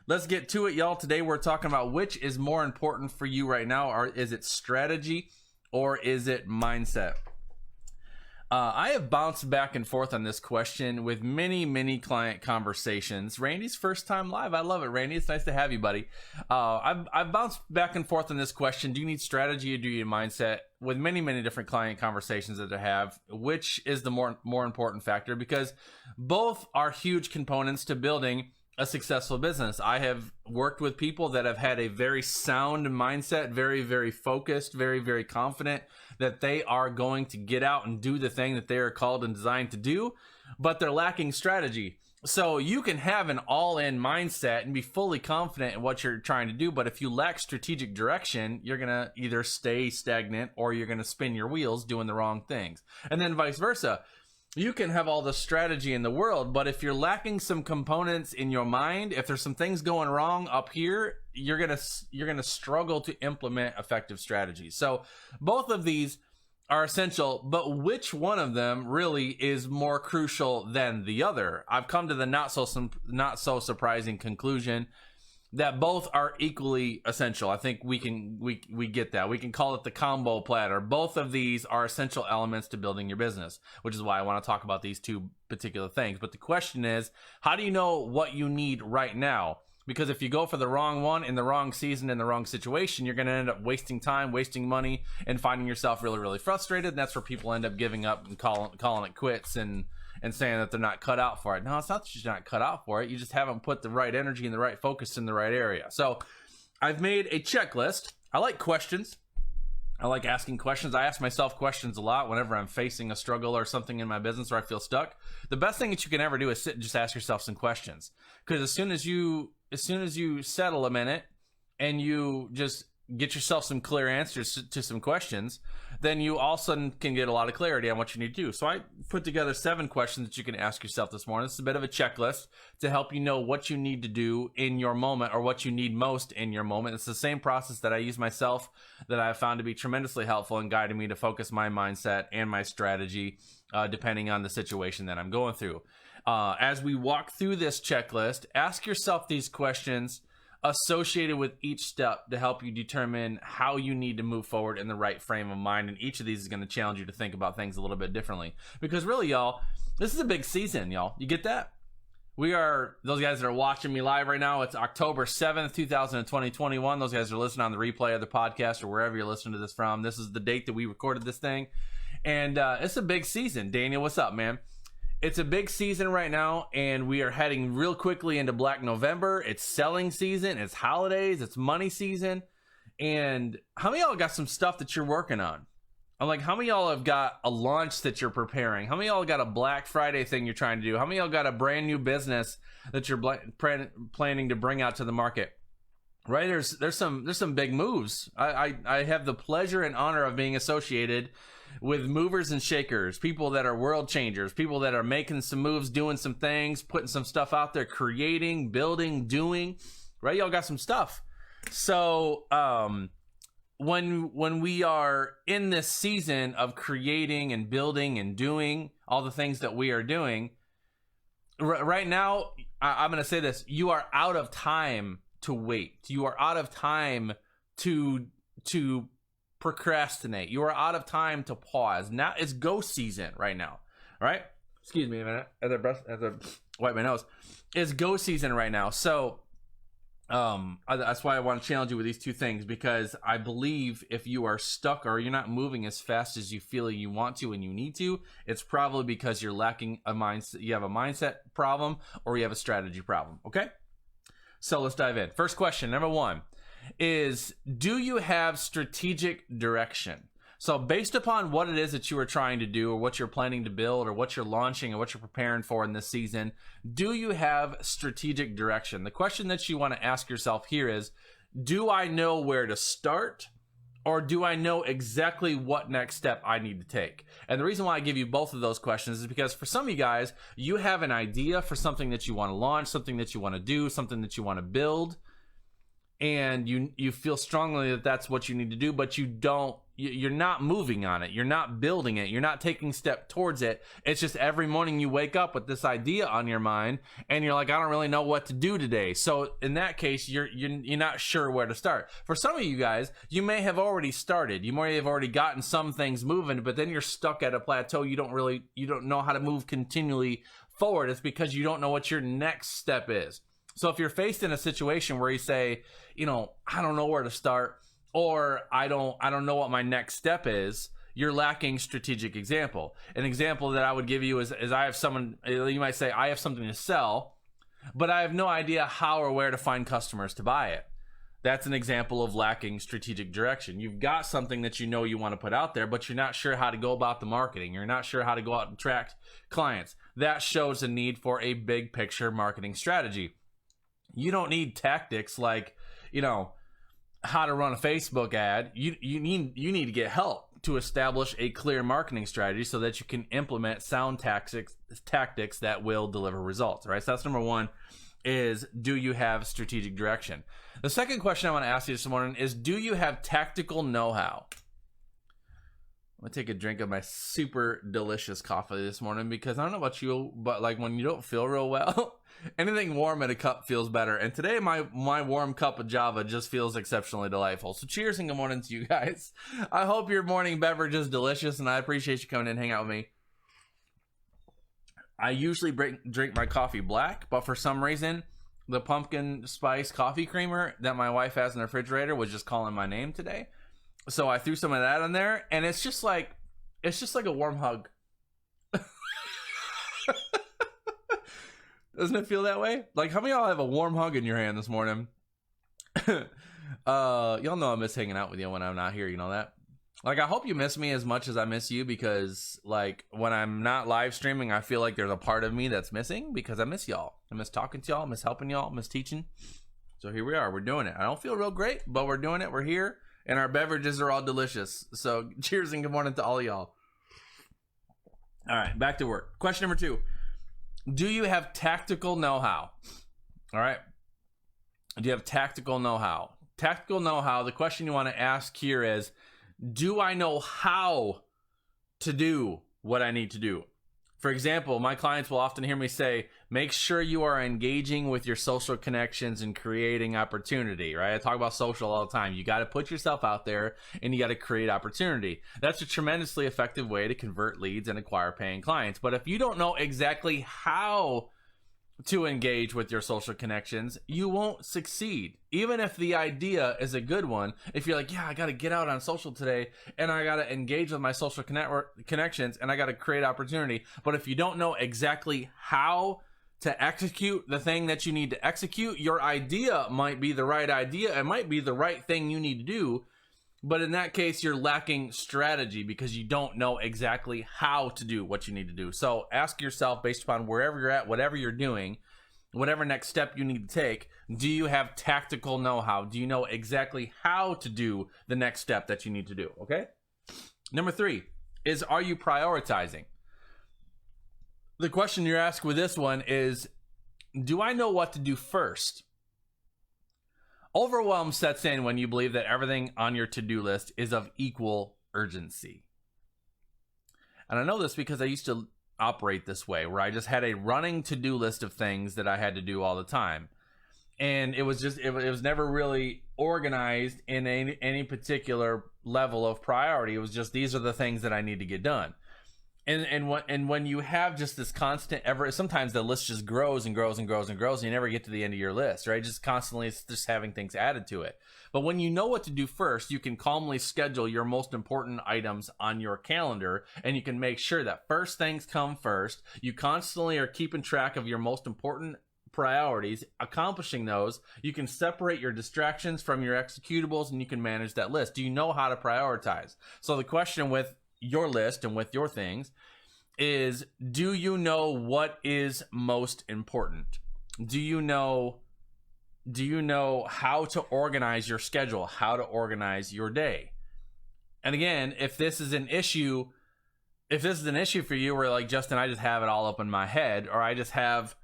Let's get to it, y'all. Today we're talking about which is more important for you right now. Or is it strategy or is it mindset? I have bounced back and forth on this question with many client conversations. Randy's first time live. I love it, Randy. It's nice to have you, buddy. I've bounced back and forth on this question. Do you need strategy or do you need mindset? With many different client conversations that I have, which is the more important factor? Because both are huge components to building a successful business. I have worked with people that have had a very sound mindset, very focused, very confident that they are going to get out and do the thing that they are called and designed to do, but they're lacking strategy. So you can have an all-in mindset and be fully confident in what you're trying to do, but if you lack strategic direction, you're going to either stay stagnant or you're going to spin your wheels doing the wrong things. And then vice versa. You can have all the strategy in the world, but if you're lacking some components in your mind, if there's some things going wrong up here, you're gonna struggle to implement effective strategies. So both of these are essential, but which one of them really is more crucial than the other? I've come to the not so surprising conclusion that both are equally essential. I think we get that. We can call it the combo platter. Both of these are essential elements to building your business, which is why I want to talk about these two particular things. But the question is, how do you know what you need right now? Because if you go for the wrong one in the wrong season, in the wrong situation, you're going to end up wasting time, wasting money, and finding yourself really frustrated. And that's where people end up giving up and calling it quits and saying that they're not cut out for it. No, it's not that you're not cut out for it. You just haven't put the right energy and the right focus in the right area. So I've made a checklist. I like questions. I like asking questions. I ask myself questions a lot whenever I'm facing a struggle or something in my business or I feel stuck. The best thing that you can ever do is sit and just ask yourself some questions. Because as soon as you settle a minute and you just get yourself some clear answers to some questions, then you all of a sudden can get a lot of clarity on what you need to do. So I put together 7 questions that you can ask yourself this morning. This is a bit of a checklist to help you know what you need to do in your moment or what you need most in your moment. It's the same process that I use myself that I have found to be tremendously helpful in guiding me to focus my mindset and my strategy depending on the situation that I'm going through. As we walk through this checklist, ask yourself these questions associated with each step to help you determine how you need to move forward in the right frame of mind. And each of these is going to challenge you to think about things a little bit differently. Because really, y'all, this is a big season, y'all. You get that? We are, those guys that are watching me live right now, it's October 7th, 2021. Those guys are listening on the replay of the podcast or wherever you're listening to this from. This is the date that we recorded this thing. And it's a big season. Daniel, what's up, man? It's a big season right now, and we are heading real quickly into Black November. It's selling season, it's holidays, it's money season. And how many of y'all got some stuff that you're working on? I'm like, how many of y'all have got a launch that you're preparing? How many of y'all got a Black Friday thing you're trying to do? How many of y'all got a brand new business that you're planning to bring out to the market? Right? There's some big moves. I have the pleasure and honor of being associated with movers and shakers, people that are world changers, people that are making some moves, doing some things, putting some stuff out there, creating, building, doing, right? Y'all got some stuff. So when we are in this season of creating and building and doing all the things that we are doing, right now, I'm going to say this, you are out of time to wait. You are out of time to procrastinate. You are out of time to pause. Now it's go season right now. All right. Excuse me a minute. As I wipe my nose. It's go season right now. So that's why I want to challenge you with these two things, because I believe if you are stuck or you're not moving as fast as you feel you want to and you need to, it's probably because you're lacking a mindset. You have a mindset problem or you have a strategy problem. Okay. So let's dive in. First question, number 1. Is, do you have strategic direction? So based upon what it is that you are trying to do or what you're planning to build or what you're launching or what you're preparing for in this season, do you have strategic direction? The question that you want to ask yourself here is, do I know where to start or do I know exactly what next step I need to take? And the reason why I give you both of those questions is because for some of you guys, you have an idea for something that you want to launch, something that you want to do, something that you want to build. And you feel strongly that that's what you need to do, but you don't you're not moving on it. You're not building it. You're not taking step towards it. It's just every morning you wake up with this idea on your mind and you're like, I don't really know what to do today. So in that case, you're not sure where to start. For some of you guys, you may have already started. You may have already gotten some things moving, but then you're stuck at a plateau. You don't know how to move continually forward. It's because you don't know what your next step is. So if you're faced in a situation where you say, I don't know where to start, or I don't know what my next step is, you're lacking strategic example. An example that I would give you is I have you might say, I have something to sell, but I have no idea how or where to find customers to buy it. That's an example of lacking strategic direction. You've got something that you want to put out there, but you're not sure how to go about the marketing. You're not sure how to go out and attract clients. That shows a need for a big picture marketing strategy. You don't need tactics like, how to run a Facebook ad. You need to get help to establish a clear marketing strategy so that you can implement sound tactics that will deliver results, right? So that's number one, is do you have strategic direction? The second question I want to ask you this morning is, do you have tactical know-how? I'm going to take a drink of my super delicious coffee this morning because I don't know about you, but like when you don't feel real well, anything warm in a cup feels better. And today my warm cup of Java just feels exceptionally delightful. So cheers and good morning to you guys. I hope your morning beverage is delicious and I appreciate you coming in and hang out with me. I usually drink my coffee black, but for some reason, the pumpkin spice coffee creamer that my wife has in the refrigerator was just calling my name today. So I threw some of that in there, and it's just like a warm hug. Doesn't it feel that way? Like, how many of y'all have a warm hug in your hand this morning? Y'all know I miss hanging out with you when I'm not here. You know that? Like, I hope you miss me as much as I miss you, because like when I'm not live streaming, I feel like there's a part of me that's missing because I miss y'all. I miss talking to y'all, I miss helping y'all, I miss teaching. So here we are, we're doing it. I don't feel real great, but we're doing it. We're here, and our beverages are all delicious. So cheers and good morning to all y'all. All right, back to work. Question number 2. Do you have tactical know-how? All right. Do you have tactical know-how? Tactical know-how, the question you want to ask here is, do I know how to do what I need to do? For example, my clients will often hear me say, make sure you are engaging with your social connections and creating opportunity, right? I talk about social all the time. You got to put yourself out there and you got to create opportunity. That's a tremendously effective way to convert leads and acquire paying clients. But if you don't know exactly how to engage with your social connections, you won't succeed. Even if the idea is a good one, if you're like, yeah, I got to get out on social today and I got to engage with my social connections and I got to create opportunity. But if you don't know exactly how to execute the thing that you need to execute, your idea might be the right idea. It might be the right thing you need to do. But in that case, you're lacking strategy because you don't know exactly how to do what you need to do. So ask yourself, based upon wherever you're at, whatever you're doing, whatever next step you need to take, do you have tactical know-how? Do you know exactly how to do the next step that you need to do? Okay. Number 3 is, are you prioritizing? The question you're asked with this one is, do I know what to do first? Overwhelm sets in when you believe that everything on your to-do list is of equal urgency. And I know this because I used to operate this way, where I just had a running to-do list of things that I had to do all the time. And it was never really organized in any particular level of priority. It was just, these are the things that I need to get done. And when you have just this constant sometimes the list just grows and grows and grows and grows, and you never get to the end of your list, right? Just constantly just having things added to it. But when you know what to do first, you can calmly schedule your most important items on your calendar, and you can make sure that first things come first. You constantly are keeping track of your most important priorities, accomplishing those. You can separate your distractions from your executables, and you can manage that list. Do you know how to prioritize? So the question with your list and with your things is, do you know what is most important? Do you know how to organize your schedule, how to organize your day? And again, if this is an issue for you, where like, Justin, I just have it all up in my head, or I just have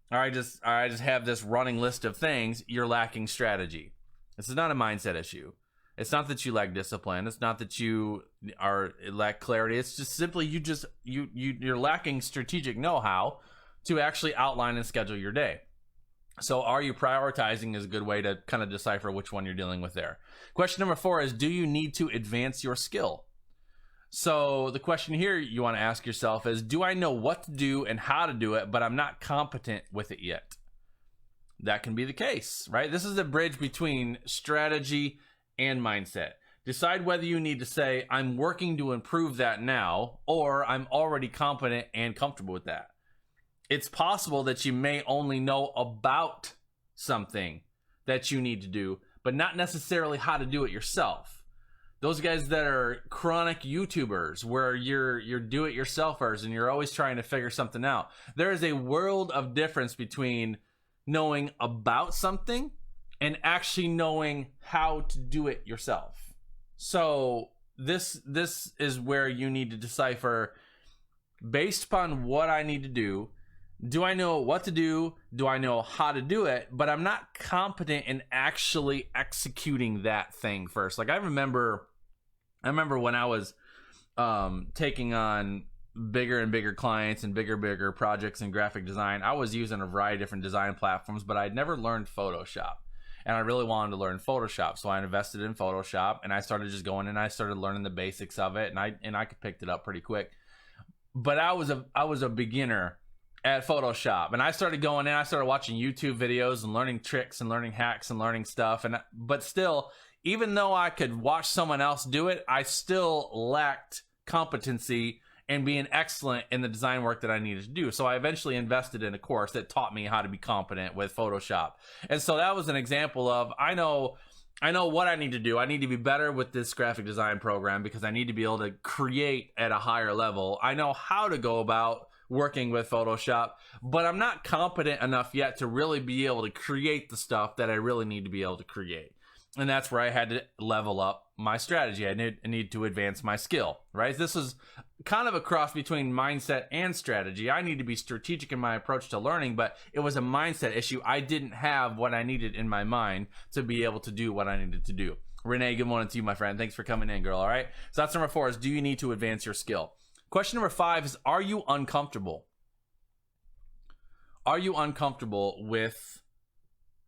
this running list of things, you're lacking strategy. This is not a mindset issue. It's not that you lack discipline. It's not that you lack clarity. It's just simply you're lacking strategic know-how to actually outline and schedule your day. So are you prioritizing is a good way to kind of decipher which one you're dealing with there. Question number 4 is, do you need to advance your skill? So the question here you want to ask yourself is, do I know what to do and how to do it, but I'm not competent with it yet? That can be the case, right? This is a bridge between strategy and mindset. Decide whether you need to say, I'm working to improve that now, or I'm already competent and comfortable with that. It's possible that you may only know about something that you need to do, but not necessarily how to do it yourself. Those guys that are chronic YouTubers where you're do-it-yourselfers and you're always trying to figure something out. There is a world of difference between knowing about something and actually knowing how to do it yourself. So this is where you need to decipher, based upon what I need to do I know what to do? Do I know how to do it? But I'm not competent in actually executing that thing first. Like I remember when I was taking on bigger and bigger clients and bigger projects in graphic design, I was using a variety of different design platforms, but I'd never learned Photoshop. And I really wanted to learn Photoshop. So I invested in Photoshop and I started just going and I started learning the basics of it, and I picked it up pretty quick. But I was a beginner at Photoshop, and I started going in, I started watching YouTube videos and learning tricks and learning hacks and learning stuff. But still, even though I could watch someone else do it, I still lacked competency and being excellent in the design work that I needed to do. So I eventually invested in a course that taught me how to be competent with Photoshop. And so that was an example of, I know what I need to do. I need to be better with this graphic design program because I need to be able to create at a higher level. I know how to go about working with Photoshop, but I'm not competent enough yet to really be able to create the stuff that I really need to be able to create. And that's where I had to level up my strategy. I need to advance my skill, right? This is kind of a cross between mindset and strategy. I need to be strategic in my approach to learning, but it was a mindset issue. I didn't have what I needed in my mind to be able to do what I needed to do. Renee, good morning to you, my friend. Thanks for coming in, girl, all right? So that's number 4 is, do you need to advance your skill? Question number 5 is, are you uncomfortable? Are you uncomfortable with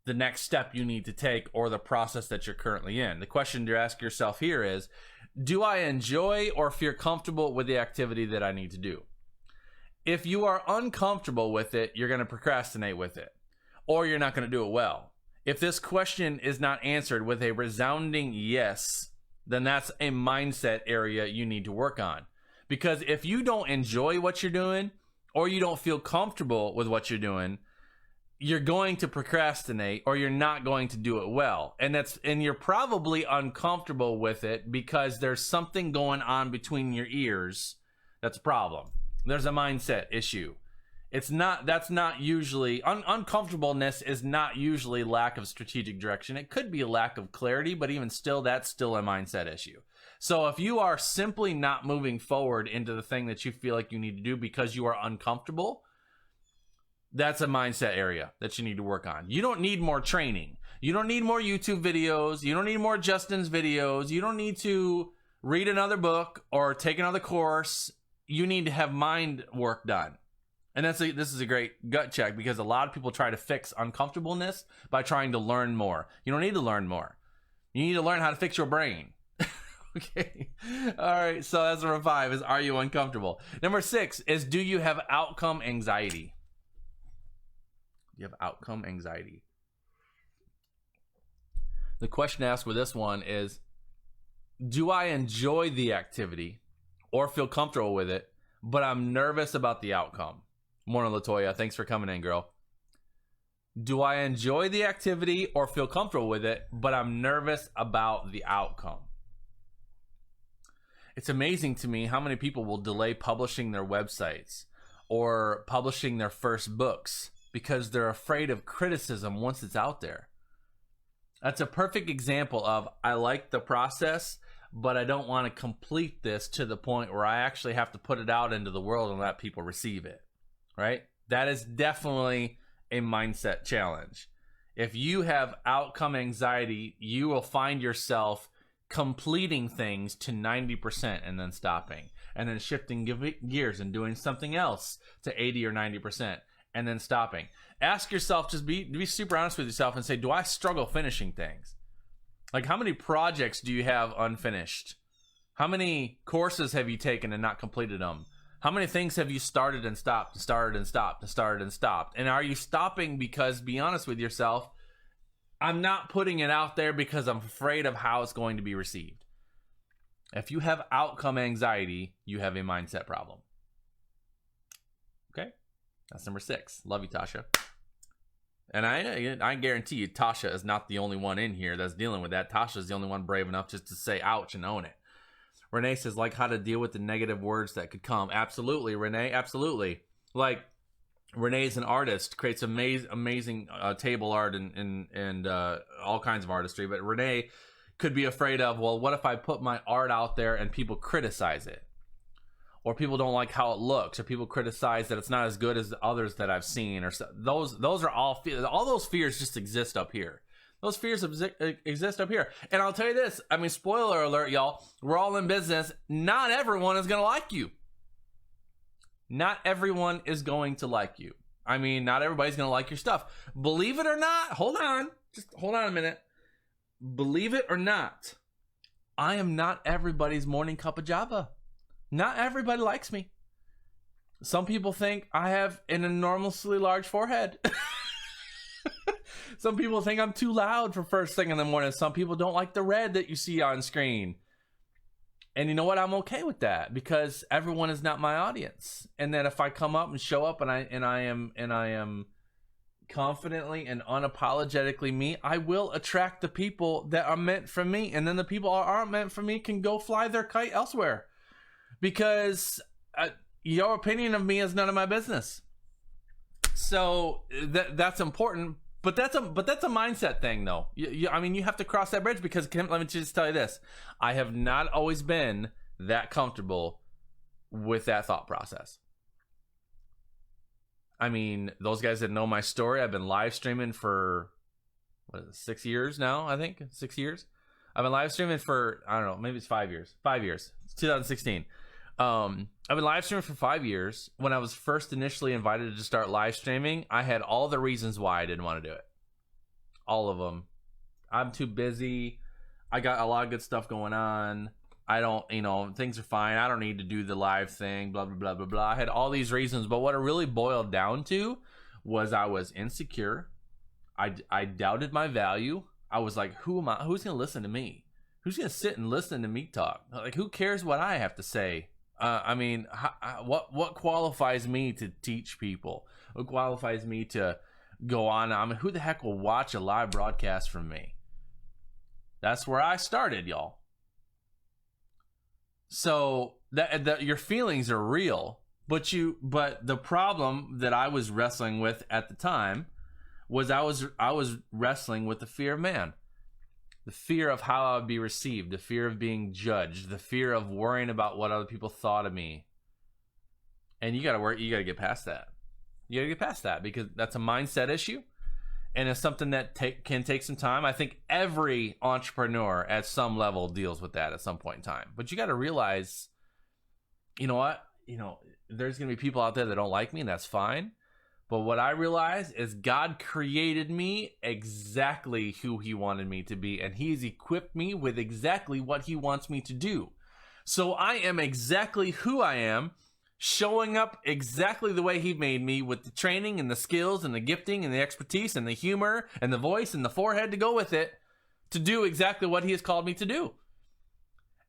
the next step you need to take or the process that you're currently in? The question to ask yourself here is, do I enjoy or feel comfortable with the activity that I need to do? If you are uncomfortable with it, you're going to procrastinate with it, or you're not going to do it well. If this question is not answered with a resounding yes, then that's a mindset area you need to work on. Because if you don't enjoy what you're doing, or you don't feel comfortable with what you're doing, you're going to procrastinate, or you're not going to do it well. And you're probably uncomfortable with it because there's something going on between your ears that's a problem. There's a mindset issue. That's not usually, uncomfortableness is not usually lack of strategic direction. It could be a lack of clarity, but even still, that's still a mindset issue. So if you are simply not moving forward into the thing that you feel like you need to do because you are uncomfortable, that's a mindset area that you need to work on. You don't need more training. You don't need more YouTube videos. You don't need more Justin's videos. You don't need to read another book or take another course. You need to have mind work done. And this is a great gut check, because a lot of people try to fix uncomfortableness by trying to learn more. You don't need to learn more. You need to learn how to fix your brain. Okay. All right. So that's number 5 is, are you uncomfortable? Number 6 is, do you have outcome anxiety? You have outcome anxiety. The question asked with this one is, do I enjoy the activity or feel comfortable with it, but I'm nervous about the outcome? Morning, Latoya. Thanks for coming in, girl. Do I enjoy the activity or feel comfortable with it, but I'm nervous about the outcome? It's amazing to me how many people will delay publishing their websites or publishing their first books because they're afraid of criticism once it's out there. That's a perfect example of, I like the process, but I don't want to complete this to the point where I actually have to put it out into the world and let people receive it, right? That is definitely a mindset challenge. If you have outcome anxiety, you will find yourself completing things to 90% and then stopping, and then shifting gears and doing something else to 80 or 90% and then stopping. Ask yourself, just be super honest with yourself and say, do I struggle finishing things? Like, how many projects do you have unfinished? How many courses have you taken and not completed them? How many things have you started and stopped, started and stopped, started and stopped? And are you stopping because, be honest with yourself, I'm not putting it out there because I'm afraid of how it's going to be received. If you have outcome anxiety, you have a mindset problem. Okay? That's number 6. Love you, Tasha. And I guarantee you, Tasha is not the only one in here that's dealing with that. Tasha is the only one brave enough just to say ouch and own it. Renee says, like how to deal with the negative words that could come. Absolutely, Renee. Absolutely. Like, Renee's an artist, creates amazing table art and all kinds of artistry. But Renee could be afraid of, well, what if I put my art out there and people criticize it? Or people don't like how it looks, or people criticize that it's not as good as the others that I've seen. Or those are all those fears just exist up here. Those fears exist up here. And I'll tell you this, I mean, spoiler alert, y'all, we're all in business. Not everyone is going to like you. Not everyone is going to like you. I mean, not everybody's going to like your stuff. Believe it or not, hold on. Just hold on a minute. Believe it or not, I am not everybody's morning cup of Java. Not everybody likes me. Some people think I have an enormously large forehead. Some people think I'm too loud for first thing in the morning. Some people don't like the red that you see on screen. And you know what? I'm okay with that because everyone is not my audience. And then if I come up and show up and I am confidently and unapologetically me, I will attract the people that are meant for me. And then the people that aren't meant for me can go fly their kite elsewhere. Because your opinion of me is none of my business. So that's important. But that's a mindset thing, though. I mean, you have to cross that bridge because, let me just tell you this. I have not always been that comfortable with that thought process. I mean, those guys that know my story, I've been live streaming for, 6 years now, I think? 6 years? I've been live streaming for, I don't know, maybe it's 5 years. 5 years. It's 2016. I've been live streaming for 5 years. When I was first initially invited to start live streaming, I had all the reasons why I didn't want to do it. All of them. I'm too busy. I got a lot of good stuff going on. I don't, things are fine. I don't need to do the live thing, blah, blah, blah, blah, blah. I had all these reasons, but what it really boiled down to was I was insecure. I doubted my value. I was like, who's going to listen to me? Who's going to sit and listen to me talk? Like, who cares what I have to say? I mean, what qualifies me to teach people? What qualifies me to go on? I mean, who the heck will watch a live broadcast from me? That's where I started, y'all. So that your feelings are real, but the problem that I was wrestling with at the time was I was wrestling with the fear of man. The fear of how I would be received, the fear of being judged, the fear of worrying about what other people thought of me. And you got to get past that. You got to get past that because that's a mindset issue. And it's something that can take some time. I think every entrepreneur at some level deals with that at some point in time. But you got to realize, you know what? There's going to be people out there that don't like me, and that's fine. But what I realize is God created me exactly who he wanted me to be, and he's equipped me with exactly what he wants me to do. So I am exactly who I am, showing up exactly the way he made me with the training and the skills and the gifting and the expertise and the humor and the voice and the forehead to go with it to do exactly what he has called me to do.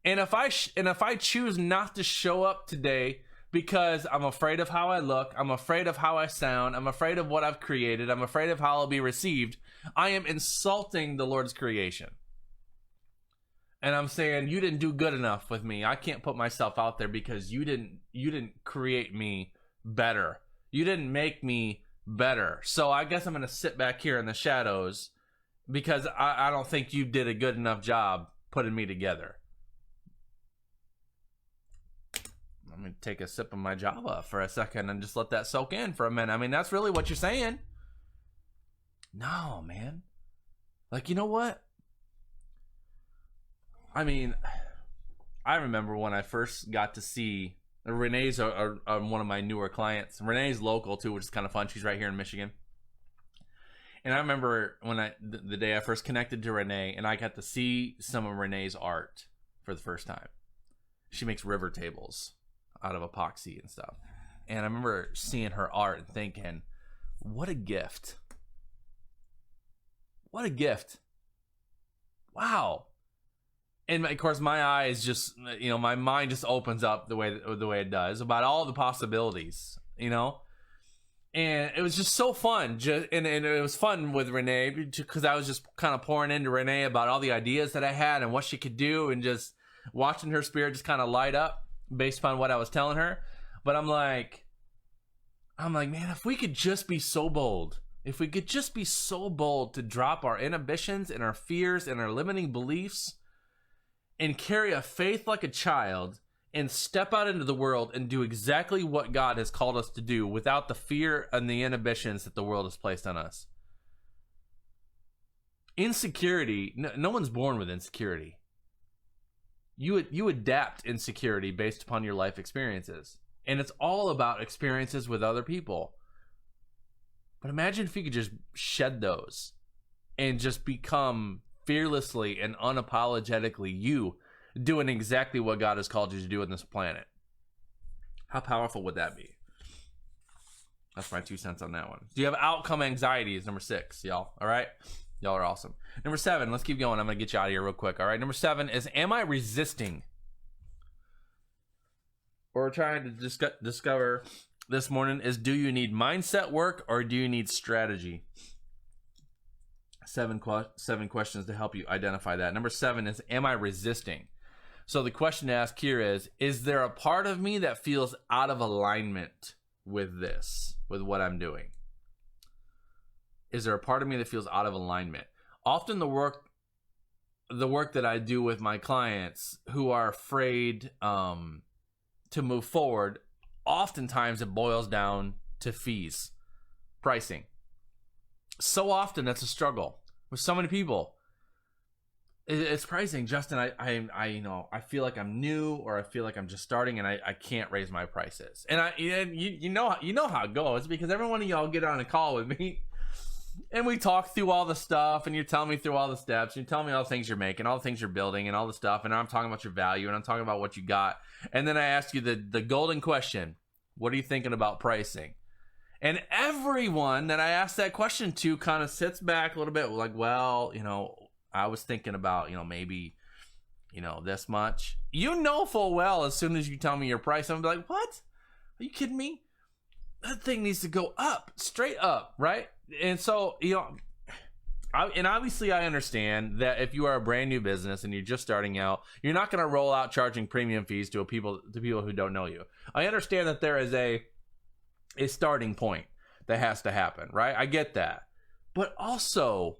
And if I choose not to show up today because I'm afraid of how I look, I'm afraid of how I sound, I'm afraid of what I've created, I'm afraid of how I'll be received, I am insulting the Lord's creation. And I'm saying, you didn't do good enough with me. I can't put myself out there because you didn't create me better. You didn't make me better. So I guess I'm going to sit back here in the shadows because I don't think you did a good enough job putting me together. I'm going to take a sip of my Java for a second and just let that soak in for a minute. I mean, that's really what you're saying. No, man. Like, you know what? I mean, I remember when I first got to see Renee's one of my newer clients. Renee's local too, which is kind of fun. She's right here in Michigan. And I remember when the day I first connected to Renee, and I got to see some of Renee's art for the first time. She makes river tables out of epoxy and stuff. And I remember seeing her art and thinking, what a gift. What a gift. Wow. And of course, my eyes just, my mind just opens up the way it does about all the possibilities, And it was just so fun. And it was fun with Renee because I was just kind of pouring into Renee about all the ideas that I had and what she could do, and just watching her spirit just kind of light up based upon what I was telling her. But I'm like, man, if we could just be so bold, to drop our inhibitions and our fears and our limiting beliefs and carry a faith like a child and step out into the world and do exactly what God has called us to do without the fear and the inhibitions that the world has placed on us. Insecurity, no one's born with insecurity. You adapt insecurity based upon your life experiences. And it's all about experiences with other people. But imagine if you could just shed those and just become fearlessly and unapologetically you, doing exactly what God has called you to do on this planet. How powerful would that be? That's my 2 cents on that one. Do you have outcome anxiety is number 6, y'all? All right? Y'all are awesome. Number 7, let's keep going. I'm going to get you out of here real quick. All right? Number 7 is, am I resisting? What we're trying to discover this morning is, do you need mindset work or do you need strategy? 7 questions to help you identify that. Number 7 is, am I resisting? So the question to ask here is there a part of me that feels out of alignment with this, with what I'm doing? Is there a part of me that feels out of alignment? Often the work that I do with my clients who are afraid to move forward, oftentimes it boils down to fees, pricing. So often that's a struggle with so many people. It's pricing. Justin, I feel like I'm new, or I feel like I'm just starting, and I can't raise my prices. And you know how it goes, because every one of y'all get on a call with me, and we talk through all the stuff, and you're telling me through all the steps, and you're telling me all the things you're making, all the things you're building, and all the stuff, and I'm talking about your value, and I'm talking about what you got, and then I ask you the golden question: what are you thinking about pricing? And everyone that I ask that question to kind of sits back a little bit, like, well, I was thinking about, maybe, this much. Full well, as soon as you tell me your price, I'm gonna be like, what? Are you kidding me? That thing needs to go up, straight up, right? And so, and obviously I understand that if you are a brand new business and you're just starting out, you're not going to roll out charging premium fees to people who don't know you. I understand that there is a starting point that has to happen, right? I get that. But also,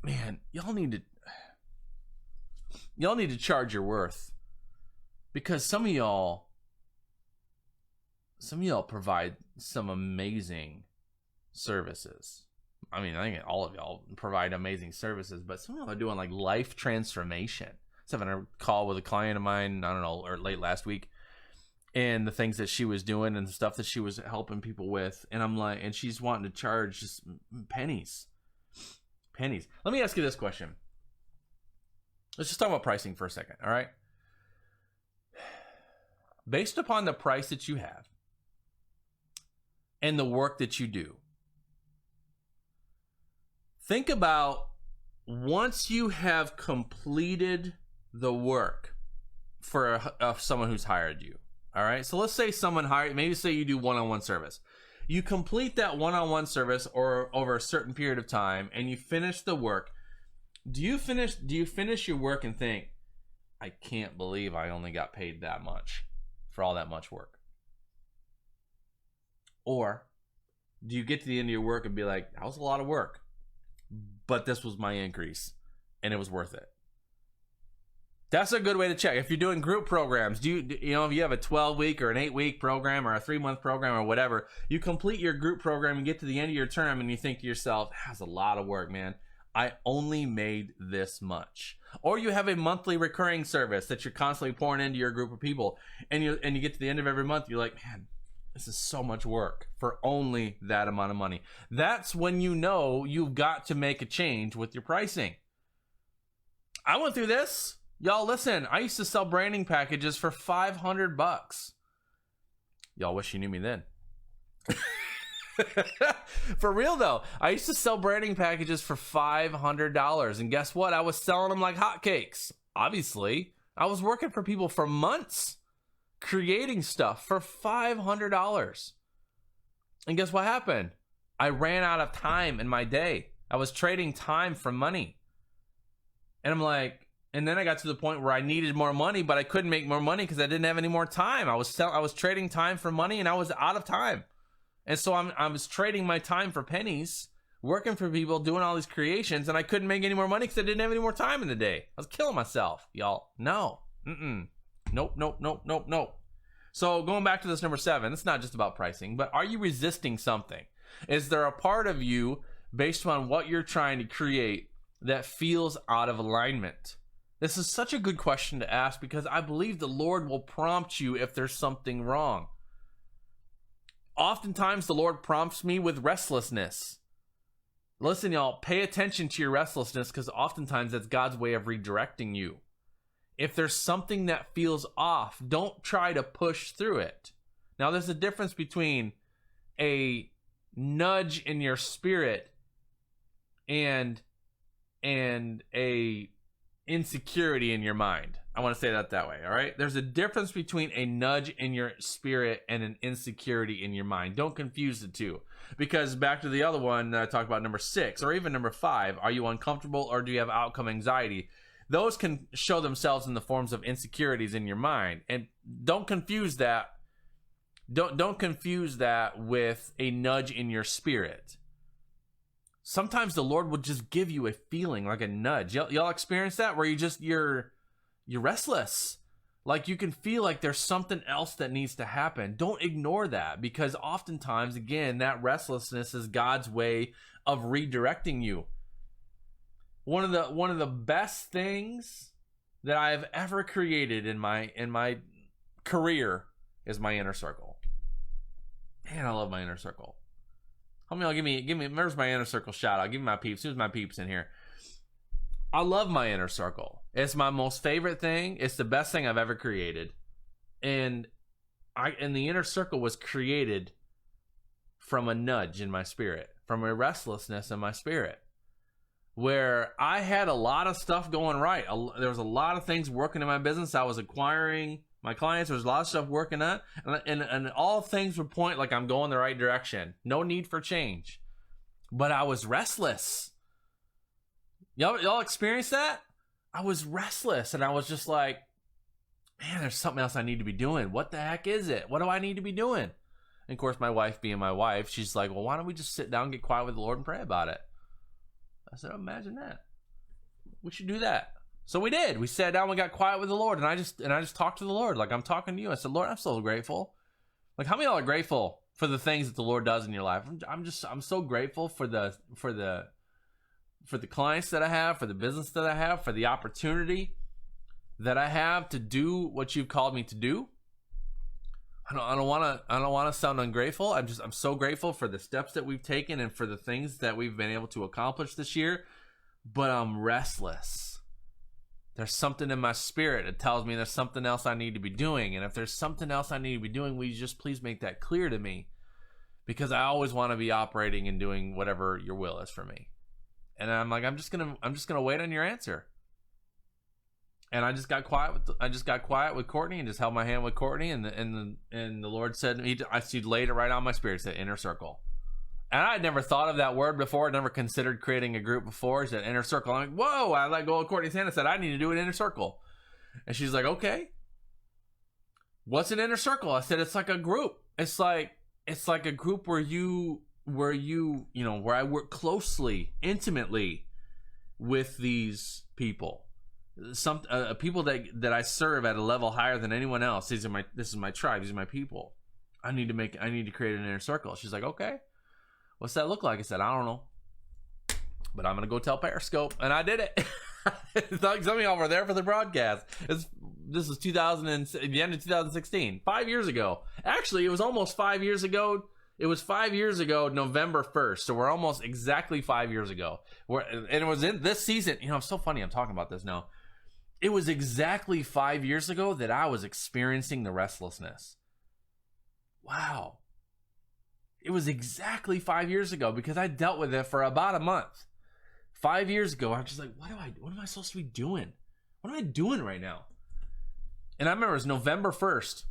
man, y'all need to charge your worth, because some of y'all provide some amazing services. I mean, I think all of y'all provide amazing services, but some of y'all are doing like life transformation. I was having a call with a client of mine, I don't know, or late last week, and the things that she was doing and the stuff that she was helping people with. And I'm like, and she's wanting to charge just pennies. Let me ask you this question. Let's just talk about pricing for a second. All right. Based upon the price that you have and the work that you do, think about, once you have completed the work for someone who's hired you. All right. So let's say someone hired, maybe say you do one-on-one service. You complete that one-on-one service or over a certain period of time, and you finish the work. Do you finish your work and think, I can't believe I only got paid that much for all that much work? Or do you get to the end of your work and be like, that was a lot of work, but this was my increase and it was worth it? That's a good way to check. If you're doing group programs, if you have a 12-week or an 8-week program or a 3-month program or whatever, you complete your group program and get to the end of your term and you think to yourself, that's a lot of work, man. I only made this much. Or you have a monthly recurring service that you're constantly pouring into your group of people, and you get to the end of every month, you're like, man, this is so much work for only that amount of money. That's when you know you've got to make a change with your pricing. I went through this. Y'all listen, I used to sell branding packages for $500. Y'all wish you knew me then. For real though, I used to sell branding packages for $500, and guess what? I was selling them like hotcakes. Obviously, I was working for people for months, creating stuff for $500. And guess what happened? I ran out of time in my day. I was trading time for money. And I'm like, and then I got to the point where I needed more money, but I couldn't make more money because I didn't have any more time. I was trading time for money, and I was out of time. And so I was trading my time for pennies, working for people, doing all these creations, and I couldn't make any more money because I didn't have any more time in the day. I was killing myself, y'all. No. Nope. So going back to this number 7, it's not just about pricing, but are you resisting something? Is there a part of you, based on what you're trying to create, that feels out of alignment? This is such a good question to ask, because I believe the Lord will prompt you if there's something wrong. Oftentimes, the Lord prompts me with restlessness. Listen, y'all, pay attention to your restlessness, because oftentimes that's God's way of redirecting you. If there's something that feels off, don't try to push through it. Now, there's a difference between a nudge in your spirit and a insecurity in your mind. I want to say that way, all right? There's a difference between a nudge in your spirit and an insecurity in your mind. Don't confuse the two. Because back to the other one that I talked about, number 6, or even number 5, are you uncomfortable or do you have outcome anxiety? Those can show themselves in the forms of insecurities in your mind. And don't confuse that. Don't confuse that with a nudge in your spirit. Sometimes the Lord will just give you a feeling, like a nudge. Y'all experience that, where you're restless. Like you can feel like there's something else that needs to happen. Don't ignore that, because oftentimes, again, that restlessness is God's way of redirecting you. One of the best things that I've ever created in my career is my inner circle. Man, I love my inner circle. How many y'all give me where's my inner circle shout out? Give me my peeps. Who's my peeps in here? I love my inner circle. It's my most favorite thing. It's the best thing I've ever created. And the inner circle was created from a nudge in my spirit, from a restlessness in my spirit, where I had a lot of stuff going right. There was a lot of things working in my business. I was acquiring my clients. There was a lot of stuff working on, and all things would point like I'm going the right direction. No need for change. But I was restless. Y'all experienced that? I was restless, and I was just like, man, there's something else I need to be doing. What the heck is it? What do I need to be doing? And of course, my wife being my wife, she's like, well, why don't we just sit down, get quiet with the Lord, and pray about it? I said, imagine that. We should do that. So we did. We sat down, we got quiet with the Lord, and I just talked to the Lord like I'm talking to you. I said, Lord, I'm so grateful. Like, how many of y'all are grateful for the things that the Lord does in your life? I'm so grateful for the clients that I have, for the business that I have, for the opportunity that I have to do what you've called me to do. I don't want to sound ungrateful. I'm so grateful for the steps that we've taken and for the things that we've been able to accomplish this year. But I'm restless. There's something in my spirit that tells me there's something else I need to be doing. And if there's something else I need to be doing, will you just please make that clear to me? Because I always want to be operating and doing whatever your will is for me. And I'm like, I'm just gonna wait on your answer. And I just got quiet with Courtney and just held my hand with Courtney, and the Lord said, He laid it right on my spirit, said inner circle. And I had never thought of that word before. I'd never considered creating a group before. He said inner circle. I'm like, whoa! I let go of Courtney's hand and said, I need to do an inner circle. And she's like, okay. What's an inner circle? I said, it's like a group. It's like a group where I work closely, intimately with these people. Some people that I serve at a level higher than anyone else. This is my tribe. These are my people. I need to create an inner circle. She's like, okay. What's that look like? I said, I don't know. But I'm going to go tell Periscope, and I did it. Some of y'all were there for the broadcast. This is the end of 2016, 5 years ago. Actually, it was almost 5 years ago. It was 5 years ago, November 1st. So we're almost exactly 5 years ago. And it was in this season. You know, it's so funny I'm talking about this now. It was exactly 5 years ago that I was experiencing the restlessness. Wow. It was exactly 5 years ago because I dealt with it for about a month. 5 years ago, I was just like, what am I supposed to be doing? What am I doing right now? And I remember it was November 1st.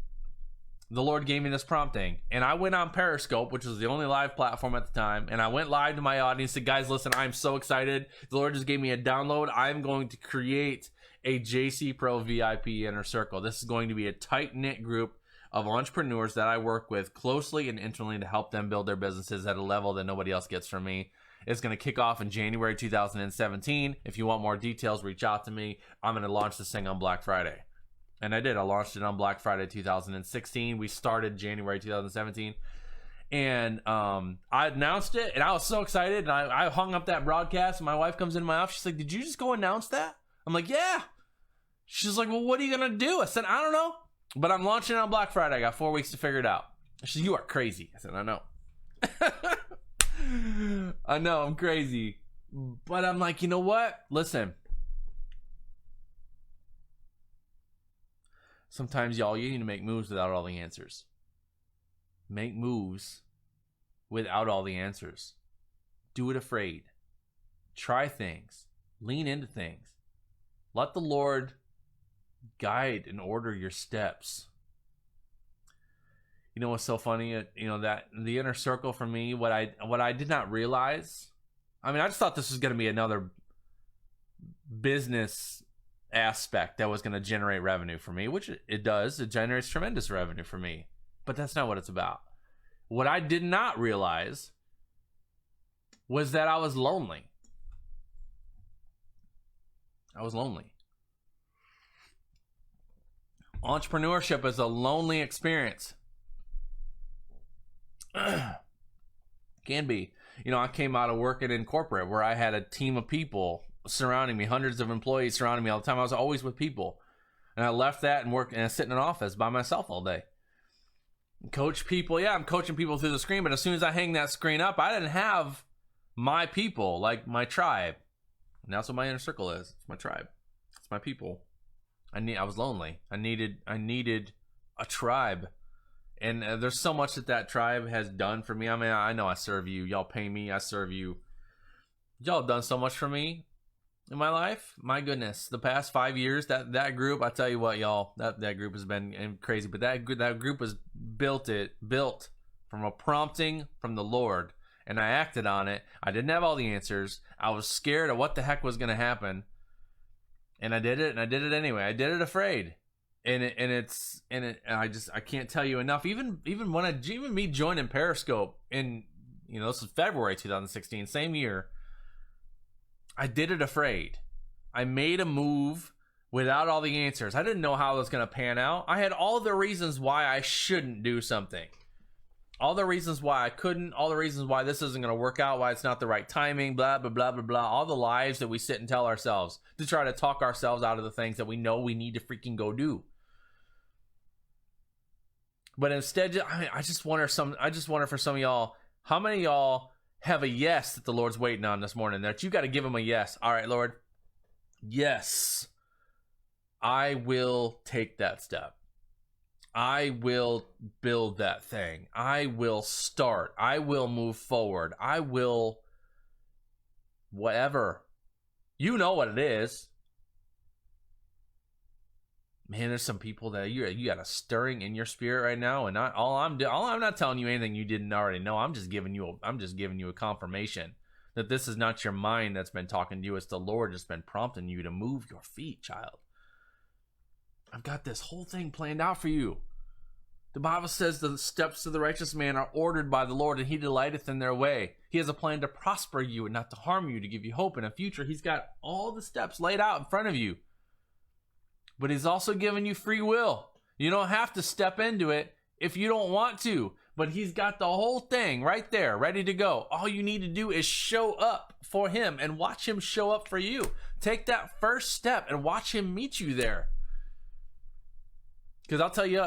The Lord gave me this prompting, and I went on Periscope, which was the only live platform at the time, and I went live to my audience, said, guys, listen, I'm so excited. The Lord just gave me a download. I'm going to create a JC Pro VIP Inner Circle. This is going to be a tight-knit group of entrepreneurs that I work with closely and intimately to help them build their businesses at a level that nobody else gets from me. It's going to kick off in January 2017. If you want more details, reach out to me. I'm going to launch this thing on Black Friday. And I did. I launched it on Black Friday 2016. We started January 2017. And I announced it, and I was so excited. And I hung up that broadcast, and my wife comes into my office. She's like, did you just go announce that? I'm like, yeah. She's like, well, what are you going to do? I said, I don't know. But I'm launching it on Black Friday. I got 4 weeks to figure it out. She said, you are crazy. I said, I know. I know, I'm crazy. But I'm like, you know what? Listen. Sometimes, y'all, you need to make moves without all the answers. Make moves without all the answers. Do it afraid. Try things. Lean into things. Let the Lord guide and order your steps. You know what's so funny? You know, that the inner circle for me, what I did not realize, I mean, I just thought this was going to be another business aspect that was going to generate revenue for me, which it does. It generates tremendous revenue for me, but that's not what it's about. What I did not realize was that I was lonely. I was lonely. Entrepreneurship is a lonely experience. Can be. You know, I came out of working in corporate where I had a team of people surrounding me, hundreds of employees surrounding me all the time. I was always with people. And I left that and worked and I sit in an office by myself all day. Coach people. Yeah, I'm coaching people through the screen, but as soon as I hang that screen up, I didn't have my people, like my tribe. And that's what my inner circle is. It's my tribe. It's my people. I was lonely. I needed a tribe. And there's so much that tribe has done for me. I mean, I know I serve you. Y'all pay me. I serve you. Y'all have done so much for me in my life. My goodness. The past 5 years, that group, I tell you what, y'all, that group has been crazy. But that group was built from a prompting from the Lord. And I acted on it. I didn't have all the answers. I was scared of what the heck was going to happen. And I did it, and I did it anyway. I did it afraid. I can't tell you enough. Even me joining Periscope in, you know, this was February 2016, same year. I did it afraid. I made a move without all the answers. I didn't know how it was going to pan out. I had all the reasons why I shouldn't do something. All the reasons why I couldn't, all the reasons why this isn't going to work out, why it's not the right timing, blah, blah, blah, blah, blah. All the lies that we sit and tell ourselves to try to talk ourselves out of the things that we know we need to freaking go do. But instead, I just wonder for some of y'all, how many of y'all have a yes that the Lord's waiting on this morning? That you got to give him a yes. All right, Lord. Yes. I will take that step. I will build that thing. I will start. I will move forward. I will whatever. You know what it is. Man, there's some people that you got a stirring in your spirit right now, and I'm not telling you anything you didn't already know. I'm just giving you a confirmation that this is not your mind that's been talking to you. It's the Lord that's been prompting you to move your feet, child. I've got this whole thing planned out for you. The Bible says the steps of the righteous man are ordered by the Lord, and he delighteth in their way. He has a plan to prosper you and not to harm you, to give you hope in a future. He's got all the steps laid out in front of you. But he's also given you free will. You don't have to step into it if you don't want to. But he's got the whole thing right there, ready to go. All you need to do is show up for him and watch him show up for you. Take that first step and watch him meet you there. Because I'll tell you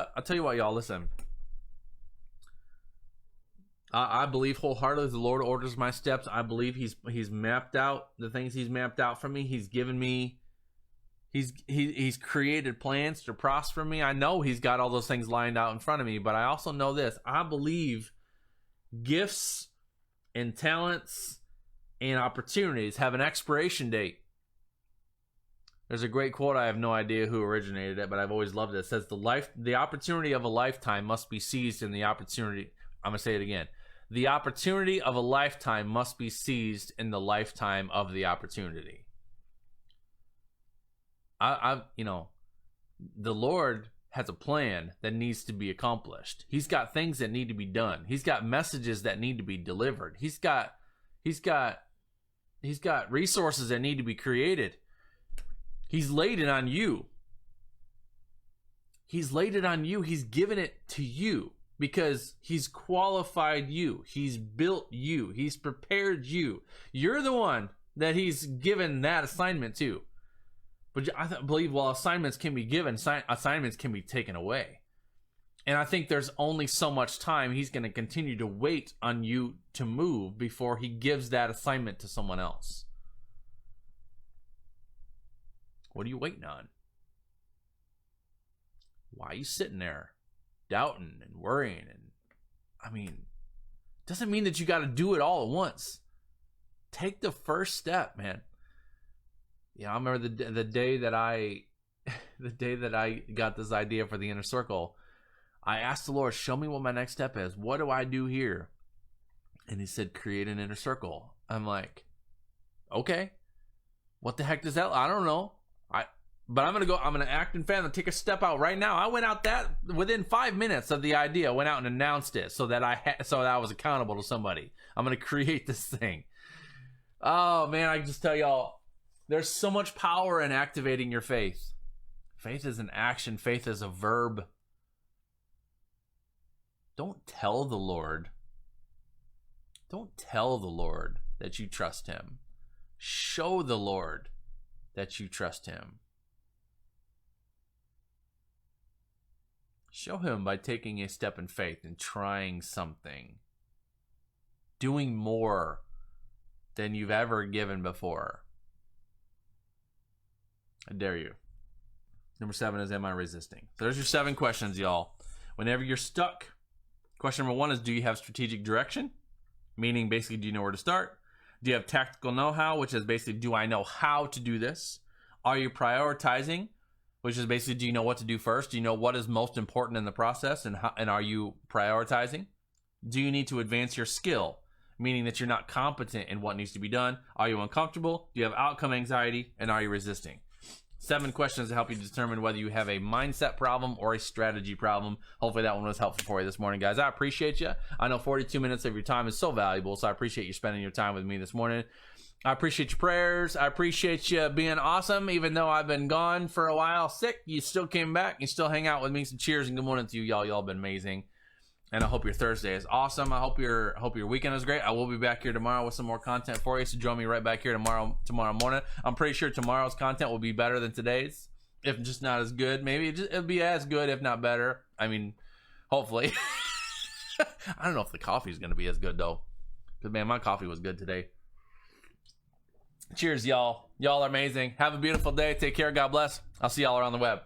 what, y'all, listen. I believe wholeheartedly the Lord orders my steps. I believe he's mapped out the things he's mapped out for me. He's given me, he's created plans to prosper me. I know he's got all those things lined out in front of me, but I also know this. I believe gifts and talents and opportunities have an expiration date. There's a great quote. I have no idea who originated it, but I've always loved it. It says the opportunity of a lifetime must be seized in the opportunity. I'm going to say it again. The opportunity of a lifetime must be seized in the lifetime of the opportunity. The Lord has a plan that needs to be accomplished. He's got things that need to be done. He's got messages that need to be delivered. He's got resources that need to be created. He's laid it on you. He's laid it on you. He's given it to you because he's qualified you. He's built you. He's prepared you. You're the one that he's given that assignment to. But I believe while assignments can be given, assignments can be taken away. And I think there's only so much time he's going to continue to wait on you to move before he gives that assignment to someone else. What are you waiting on? Why are you sitting there doubting and worrying? And doesn't mean that you got to do it all at once. Take the first step, man. Yeah, I remember the day that I got this idea for the inner circle. I asked the Lord, show me what my next step is. What do I do here? And he said, create an inner circle. I'm like, okay, what the heck does that? I don't know. But I'm going to act in faith and take a step out right now. I went out within 5 minutes of the idea, went out and announced it so that I was accountable to somebody. I'm going to create this thing. Oh man, I can just tell y'all, there's so much power in activating your faith. Faith is an action. Faith is a verb. Don't tell the Lord that you trust him. Show the Lord that you trust him. Show him by taking a step in faith and trying something. Doing more than you've ever given before. I dare you. Number 7 is, am I resisting? So there's your 7 questions, y'all. Whenever you're stuck, question number 1 is, do you have strategic direction? Meaning, basically, do you know where to start? Do you have tactical know-how, which is basically, do I know how to do this? Are you prioritizing, which is basically, do you know what to do first? Do you know what is most important in the process, and are you prioritizing? Do you need to advance your skill, meaning that you're not competent in what needs to be done? Are you uncomfortable? Do you have outcome anxiety? And are you resisting? 7 questions to help you determine whether you have a mindset problem or a strategy problem. Hopefully that one was helpful for you this morning, guys. I appreciate you. I know 42 minutes of your time is so valuable, so I appreciate you spending your time with me this morning. I appreciate your prayers. I appreciate you being awesome. Even though I've been gone for a while sick, you still came back. You still hang out with me. So cheers and good morning to you, y'all. Y'all been amazing. And I hope your Thursday is awesome. I hope your weekend is great. I will be back here tomorrow with some more content for you. So join me right back here tomorrow morning. I'm pretty sure tomorrow's content will be better than today's, if just not as good. Maybe it'll be as good, if not better. I mean, hopefully. I don't know if the coffee is going to be as good though, because man, my coffee was good today. Cheers, y'all. Y'all are amazing. Have a beautiful day. Take care. God bless. I'll see y'all around the web.